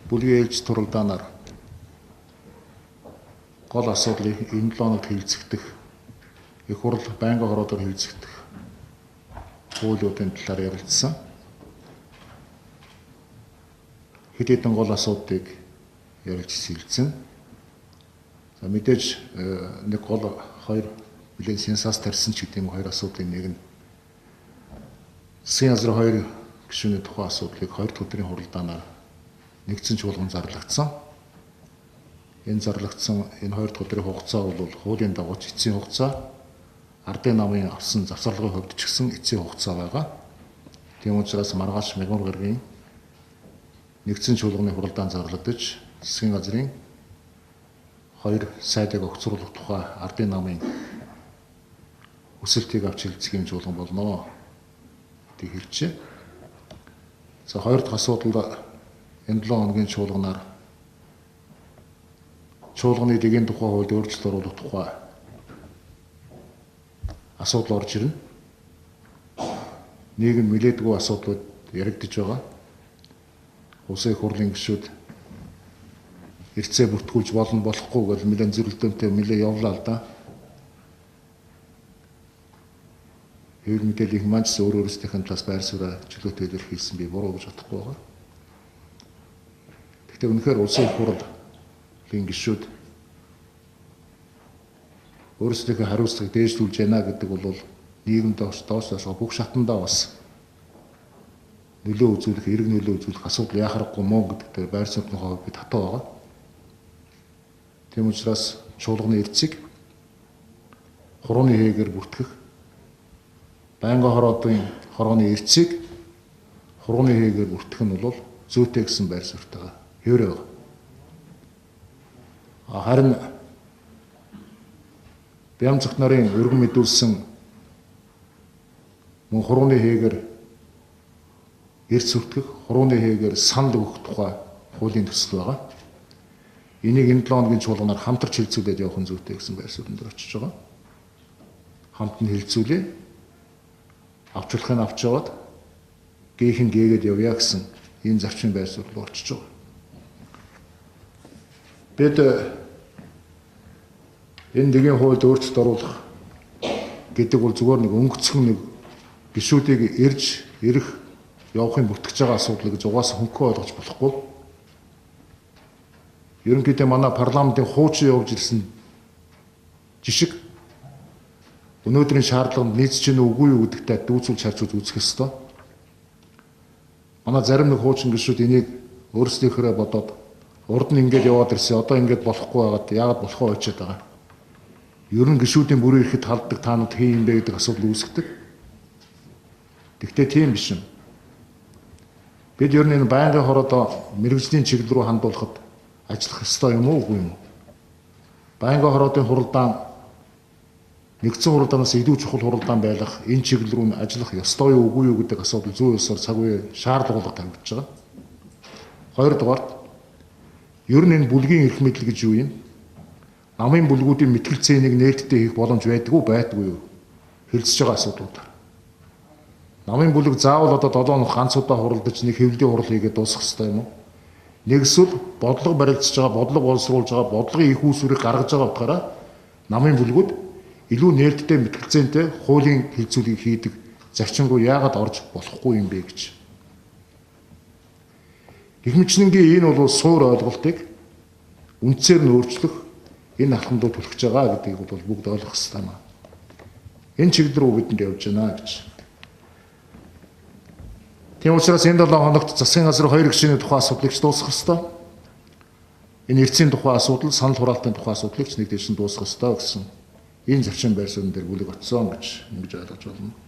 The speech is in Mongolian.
бүлгийн ээлж туралдаанаар гол асуудлыг энэ 7 хоногт хэлэлцэгдэх, их хурл байнгын хороодоор хэлэлцэгдэх хуулиудын талаар ярилцсан. Хэд хэдэн гол асуудлыг ярилж сэлцэн. За мэдээж нэг гол хоёр билээ сенсац тарьсан ч гэдэг юм хоёр асуудлын нэг нь засгийн газрын хоёр гишүүний тухайн асуудлыг 2 дахь өдрийн хуралдаанаар нэгдсэн чуулган зарлагдсан. Энэ зарлагдсан энэ 2 дахь өдрийн хугацаа бол хуулийн дагуу эцсийн хугацаа, ардын намын авсан завсарлагын хувьд ч гэсэн эцсийн хугацаа байгаа. Тийм учраас маргааш мягмар гарагийн нэгдсэн чуулганы хуралдаан зарлагдаж засгийн газрын хоёр сайдыг огцруулах тухай ардын намын өсөлтийг авч хэлцгийн чуулган болно гэдэг хэлжээ. За хоёр дахь асуудал энэ 7 хоногийн чуулганаар чуулганы дэгийн тухай хуульд өөрчлөлт оруулах тухай асуудал орж ирнэ. Нийгэм нэлээдгүй асуудлууд яригдж байгаа. Улсын их хурлын гишүүд эрцээ бүртгүүлж болно болохгүй гэж нэлээд зөрөлдөөнтэй нэлээд явлаа л да. Хэвлэл мэдээллийн манчс өөрөөсийнх нь талаас байр сууриа чөлөөтэй илэрхийлсэн би буруу гэж бодохгүй байгаа. Гэхдээ үнэхээр улсын их хурлын гишүүд өөрсдийнхөө хариуцлагыг дээшлүүлж байна гэдэг бол нийгэмд доошоос бүх шатандаа бас нөлөө үзүүлэх, эрг нөлөө үзүүлэх асуудал яхахгүй мó гэдэгт байр суурьны хувьд би татуу байгаа. Тийм учраас чуулганы эрцийг хурууны хээгэр бүртгэх, байнгын хорооны эрцийг хурууны хээгэр бүртгэх нь бол зүйтэй гэсэн байр суурьтайгаа хэврээ байгаа. Харин Бямцагт нарын өргөн мэдүүлсэн мөн хурууны хээгэр эрс бүртгэх, хурууны хээгэр санал өгөх тухай хуулийн төсөл байгаа. Энийг энэ 7 хоногийн чуулганаар хамтарч хэлцүүлээд явах нь зүйтэй гэсэн байр суурьнд очиж байгаа. Хамт нь хэлцүүлээ. Авчлахыг авч яваад гээхэн гээгээд явъя гэсэн энэ зарчмын байр суурь руу очиж байгаа. Бид энэ дэгийн хуульд өөрчлөлт оруулах гэдэг бол зүгээр нэг өнгөцгөн нэг гишүүдийг ирж ирэх явахын бүтгэж байгаа асуудал гэж угаасаа хөнгөн ойлгож болохгүй. Ерөнхийдөө манай парламентын хуучин явж ирсэн жишг өнөөдрийн шаардлаганд нийцж чинь үгүй юу гэдэгтээ дүүцүүл чарчуул үзэх ёстой. Манай зарим нэг хуучин гишүүд энийг өөрсдийнхөө бодоод урд нь ингэж яваад ирсэн, одоо ингэж болохгүй байгаад яагаад болохоо очиад байгаа. Ер нь гишүүдийн бүрийн ирэхэд халддаг таанууд хий юм бэ гэдэг асуудал үүсгдэг. Тэгвэл тийм биш юм. Бид ер нь энэ байнгын хороо мэрэгжлийн чиглэл рүү хандуулахад ажиллах ёстой юм уу үгүй юм уу? Байнгын хороодын хуралдаан нэгдсэн хуралдаанаас илүү чухал хуралдаан байх энэ чиглэл рүү ажиллах ёстой юу үгүй юу гэдэг асуудал зүй ёсоор цаг үе шаардлага тавигдж байгаа. Хоёрдугаарт ер нь энэ бүлгийн эрх мэдэл гэж юу юм? Намын бүлгүүдийн мэтгэлцээнийг нээлттэй хийх боломж байдгүй юу? Хэлцэж байгаа асуудлууд. Намын бүлэг заавал одоо 7 хоног ганц удаа хуралдаж нэг хэвлэлийн хурал хийгээд дуусгах ёстой юм уу? Нэг эсвэл бодлого барилдаж байгаа, бодлого боловсруулж байгаа, бодлогын их үүсвэрийг гаргаж байгаа утгаараа намын бүлгүүд илүү нээлттэй мэтгэлцээтэй хуулийн хэлцүүлгийг хийдэг зарчим руу яагаад орж болохгүй юм бэ гэж. Гэх мэтчнэнгийн энэ бол суур ойлголтыг үндсээр нь өөрчлөх энэ алхамдууд төлөж байгаа гэдгийг бол бүгд ойлгох хэрэгтэй юм. Энэ чиглэл рүү бидэнд явж байна гэж. Тийм учраас энэ 7 хоногт засгийн газрын хоёр гишүүний тухай асуудлыг ч дуусгах ёстой. Энэ эрцийн тухай асуудал, санал хураалтын тухай асуудлыг ч нэг дэшин дуусгах ёстой гэсэн энэ зарчим байр суурин дээр бүлэг очсон гэж ингэж ойлгож байна.